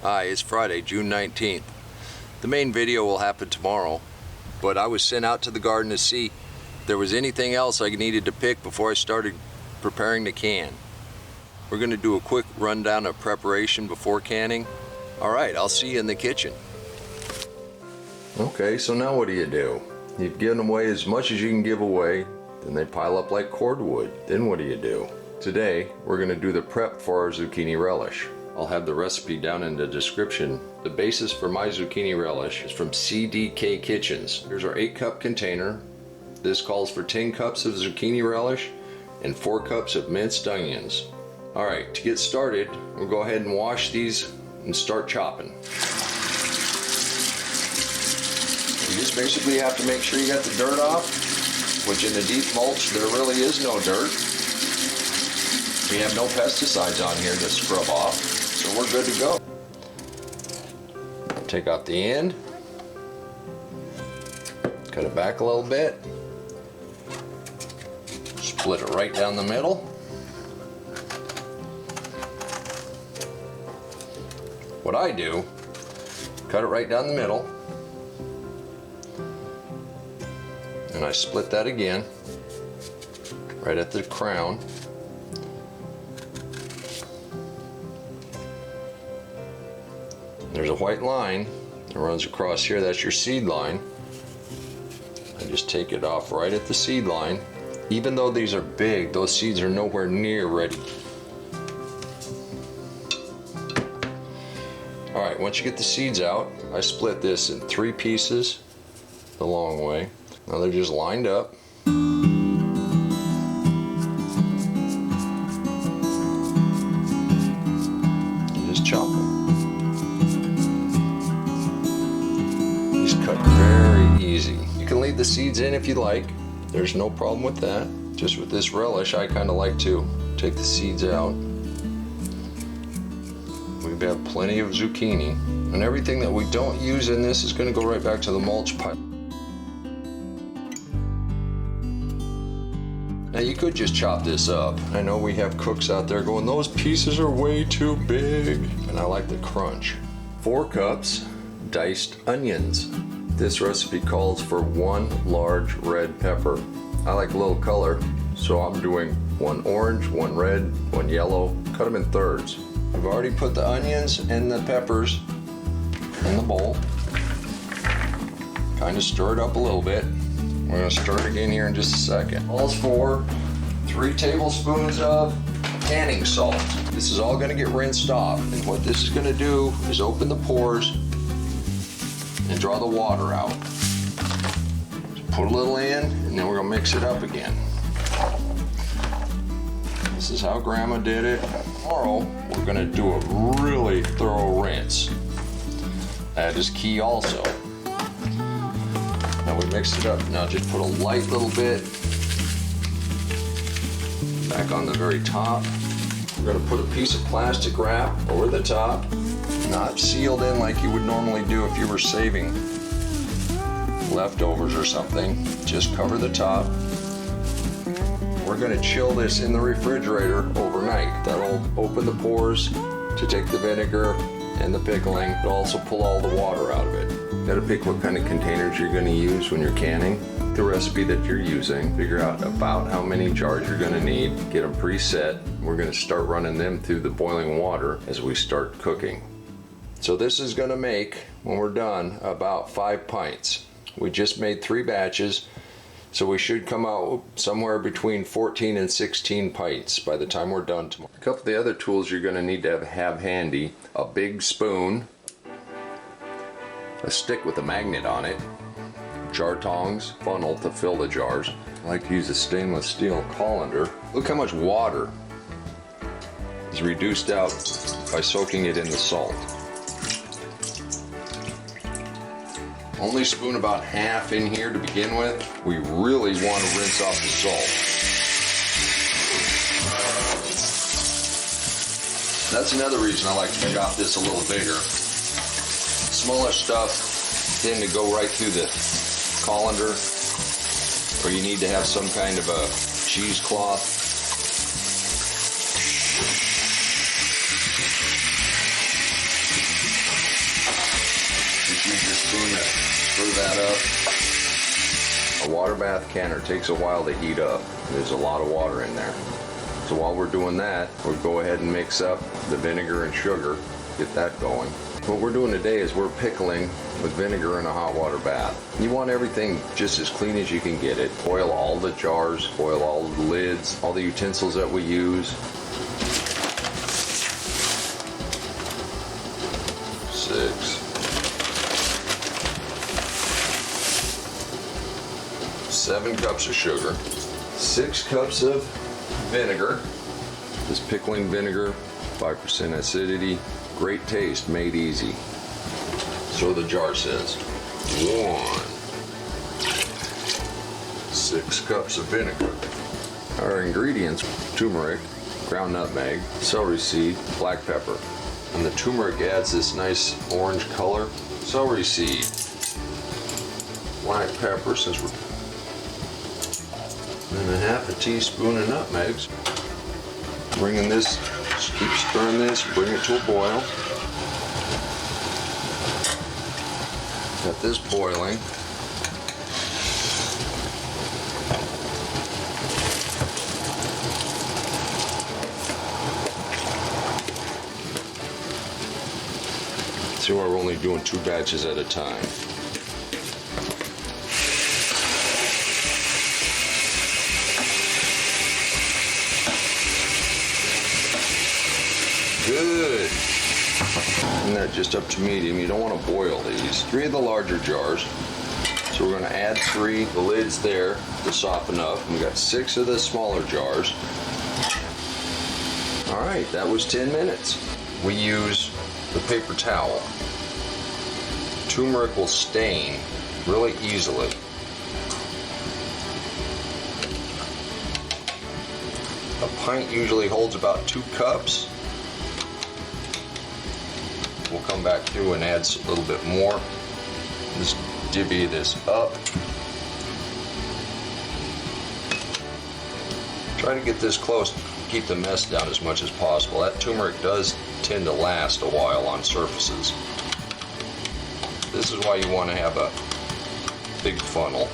Hi, it's Friday, June 19th. The main video will happen tomorrow, but I was sent out to the garden to see if there was anything else I needed to pick before I started preparing to can. We're going to do a quick rundown of preparation before canning. Alright, I'll see you in the kitchen. Okay, so now what do? You've given away as much as you can give away, then they pile up like cordwood. Then what do? Today, we're going to do the prep for our zucchini relish. I'll have the recipe down in the description. The basis for my zucchini relish is from cdKitchen. Here's our 8-cup container. This calls for 10 cups of zucchini relish and 4 cups of minced onions. Alright, to get started, we'll go ahead and wash these and start chopping. You just basically have to make sure you got the dirt off, which in the deep mulch there really is no dirt. We have no pesticides on here to scrub off, so we're good to go. Take out the end, cut it back a little bit, split it right down the middle. What I do, cut it right down the middle, and I split that again, right at the crown. There's a white line that runs across here, that's your seed line. I just take it off right at the seed line. Even though these are big, those seeds are nowhere near ready. Alright, once you get the seeds out, I split this in 3 pieces the long way. Now they're just lined up. And just chop them. These cut very easy. You can leave the seeds in if you like. There's no problem with that. Just with this relish, I kind of like to take the seeds out. We have plenty of zucchini, and everything that we don't use in this is going to go right back to the mulch pile. Now you could just chop this up. I know we have cooks out there going, those pieces are way too big, and I like the crunch. 4 cups diced onions. This recipe calls for 1 large red pepper. I like a little color, so I'm doing 1 orange, 1 red, 1 yellow. Cut them in thirds. I've already put the onions and the peppers in the bowl. Kind of stir it up a little bit. We're going to stir it again here in just a second. Calls for 3 tablespoons of canning salt. This is all going to get rinsed off, and what this is going to do is open the pores and draw the water out. Put a little in, and then we're going to mix it up again. This is how Grandma did it. Tomorrow, we're going to do a really thorough rinse. That is key also. Now we mixed it up. Now just put a light little bit back on the very top. We're going to put a piece of plastic wrap over the top, not sealed in like you would normally do if you were saving leftovers or something. Just cover the top. We're going to chill this in the refrigerator overnight. That'll open the pores to take the vinegar and the pickling, but also pull all the water out of it. You got to pick what kind of containers you're going to use when you're canning. The recipe that you're using, figure out about how many jars you're going to need, get them preset. We're going to start running them through the boiling water as we start cooking. So this is going to make, when we're done, about 5 pints. We just made 3 batches. So we should come out somewhere between 14 and 16 pints by the time we're done tomorrow. A couple of the other tools you're going to need to have handy: a big spoon, a stick with a magnet on it, jar tongs, funnel to fill the jars. I like to use a stainless steel colander. Look how much water is reduced out by soaking it in the salt. Only spoon about half in here to begin with. We really want to rinse off the salt. That's another reason I like to chop this a little bigger. Smaller stuff tend to go right through the colander, or you need to have some kind of a cheesecloth. tablespoon to stir that up. A water bath canner takes a while to heat up. There's a lot of water in there. So while we're doing that, we'll go ahead and mix up the vinegar and sugar, get that going. What we're doing today is we're pickling with vinegar in a hot water bath. You want everything just as clean as you can get it. Oil all the jars, oil all the lids, all the utensils that we use. 7 cups of sugar, 6 cups of vinegar. This pickling vinegar, 5% acidity, great taste, made easy. So the jar says. 6 cups of vinegar. Our ingredients: turmeric, ground nutmeg, celery seed, black pepper. And the turmeric adds this nice orange color. Celery seed, black pepper, since we're, and a half a teaspoon of nutmegs. Bringing this, just keep stirring this, bring it to a boil. Got this boiling. See why we're only doing 2 batches at a time. Good. And that just up to medium. You don't want to boil these. 3 of the larger jars. So we're going to add 3. The lid's there to soften up. And we got 6 of the smaller jars. All right, that was 10 minutes. We use the paper towel. Turmeric will stain really easily. A pint usually holds about 2 cups. We'll come back through and add a little bit more. Just divvy this up. Try to get this close, keep the mess down as much as possible. That turmeric does tend to last a while on surfaces. This is why you want to have a big funnel.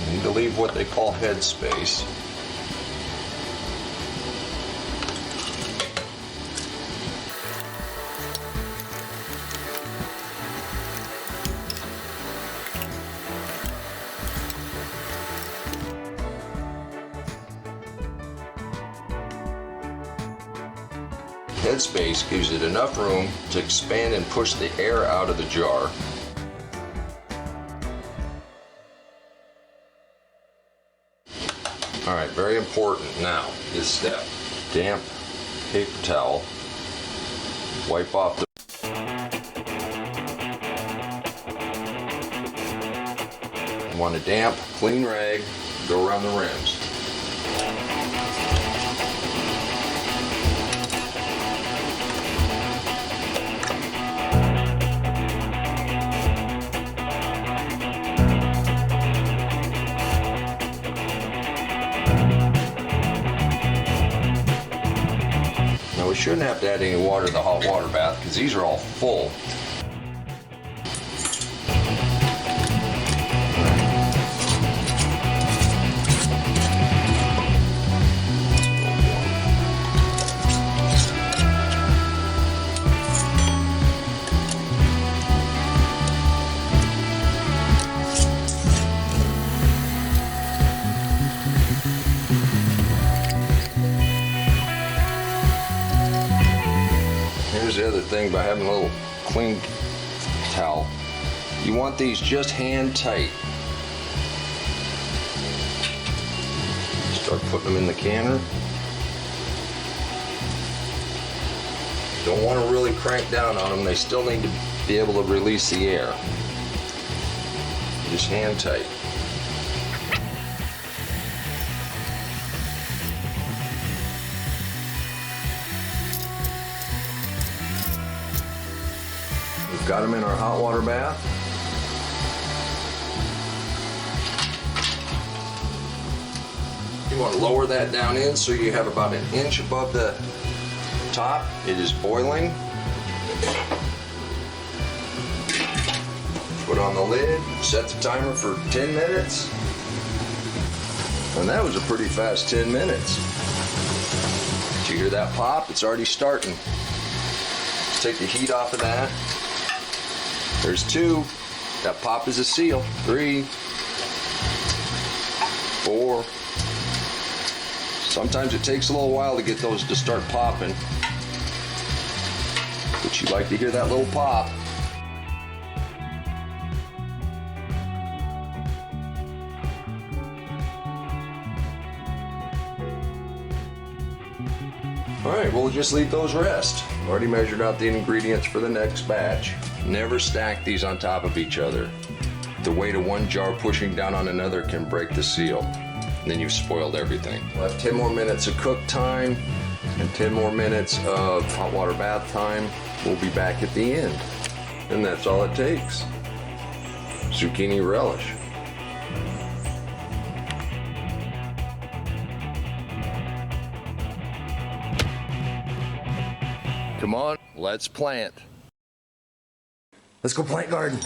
You need to leave what they call headspace. Headspace gives it enough room to expand and push the air out of the jar. All right, very important now, this step. Damp paper towel. Wipe off the you want a damp, clean rag, go around the rims. We shouldn't have to add any water to the hot water bath because these are all full. Here's the other thing by having a little clean towel. You want these just hand tight. Start putting them in the canner. Don't want to really crank down on them. They still need to be able to release the air. Just hand tight. We've got them in our hot water bath. You want to lower that down in so you have about an inch above the top. It is boiling. Put on the lid, set the timer for 10 minutes. And that was a pretty fast 10 minutes. Did you hear that pop? It's already starting. Let's take the heat off of that. There's 2. That pop is a seal. 3, 4. Sometimes it takes a little while to get those to start popping. But you like to hear that little pop. Alright, we'll just leave those rest. Already measured out the ingredients for the next batch. Never stack these on top of each other. The weight of one jar pushing down on another can break the seal. And then you've spoiled everything. We'll have 10 more minutes of cook time and 10 more minutes of hot water bath time. We'll be back at the end. And that's all it takes. Zucchini relish. Come on, let's plant. Let's go plant garden.